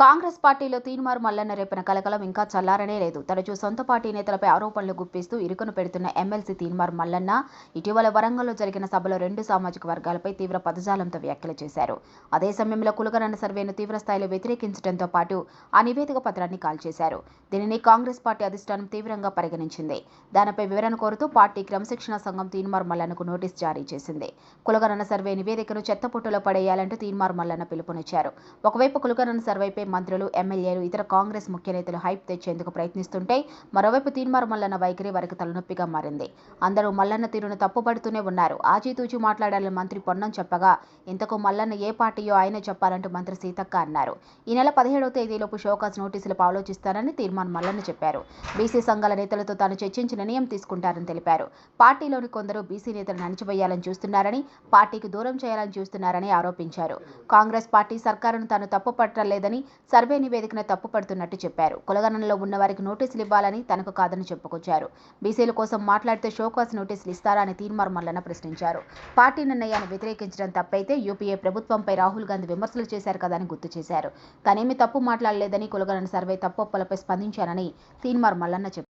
కాంగ్రెస్ పార్టీలో తీన్మార్ మల్లన్న రేపిన కలకలం ఇంకా చల్లారనే లేదు. తరచూ సొంత పార్టీ నేతలపై ఆరోపణలు గుప్పిస్తూ ఇరుకును పెడుతున్న ఎమ్మెల్సీ తీన్మార్ మల్లన్న ఇటీవల వరంగల్లో జరిగిన సభలో 2 సామాజిక వర్గాలపై తీవ్ర పదజాలంతో వ్యాఖ్యలు చేశారు. అదే సమయంలో కులగణన సర్వేను తీవ్రస్థాయిలో వ్యతిరేకించడంతో పాటు ఆ నివేదిక పత్రాన్ని కాల్చేశారు. దీనిని కాంగ్రెస్ పార్టీ అధిష్టానం తీవ్రంగా పరిగణించింది. దానిపై వివరణ కోరుతూ పార్టీ క్రమశిక్షణ సంఘం తీన్మార్ మల్లన్నకు నోటీసు జారీ చేసింది. కులగణన సర్వే నివేదికను చెత్తపుట్టులో పడేయాలంటూ తీన్మార్ మల్లన్న పిలుపునిచ్చారు. ఒకవైపు కులగణన సర్వేపై మంత్రులు, ఎమ్మెల్యేలు, ఇతర కాంగ్రెస్ ముఖ్య నేతలు హైప్ తెచ్చేందుకు ప్రయత్నిస్తుంటే మరోవైపు తీన్మార్ మల్లన్న వైఖరి వారికి తలనొప్పిగా మారింది. అందరూ మల్లన్న తీరును తప్పుపడుతూనే ఉన్నారు. ఆచితూచి మాట్లాడాలని మంత్రి పొన్నం చెప్పగా ఇంతకు మల్లన్న ఏ పార్టీయో ఆయనే చెప్పాలంటూ మంత్రి సీతక్క అన్నారు. ఈ నెల 17వ తేదీలోపు షోకాజ్ నోటీసులపై ఆలోచిస్తానని తీన్మార్ మల్లన్న చెప్పారు. బీసీ సంఘాల నేతలతో తాను చర్చించి నిర్ణయం తీసుకుంటారని తెలిపారు. పార్టీలోని కొందరు బీసీ నేతలను అణచివేయాలని చూస్తున్నారని, పార్టీకి దూరం చేయాలని చూస్తున్నారని ఆరోపించారు. కాంగ్రెస్ పార్టీ సర్కారును తాను తప్పుపట్టలేదని, సర్వే నివేదికను తప్పుపడుతున్నట్టు చెప్పారు. కులగణనలో ఉన్న వారికి నోటీసులు ఇవ్వాలని, తనకు కాదని చెప్పుకొచ్చారు. బీసీల కోసం మాట్లాడితే షోకాజ్ నోటీసులు ఇస్తారా అని తీన్మార్ మల్లన్న ప్రశ్నించారు. పార్టీ నిర్ణయాన్ని వ్యతిరేకించడం తప్పైతే యూపీఏ ప్రభుత్వంపై రాహుల్ గాంధీ విమర్శలు చేశారు కదా అని గుర్తు చేశారు. తానేమీ తప్పు మాట్లాడలేదని, కులగణన సర్వే తప్పొప్పులపై స్పందించానని తీన్మార్ మల్లన్న చెప్పారు.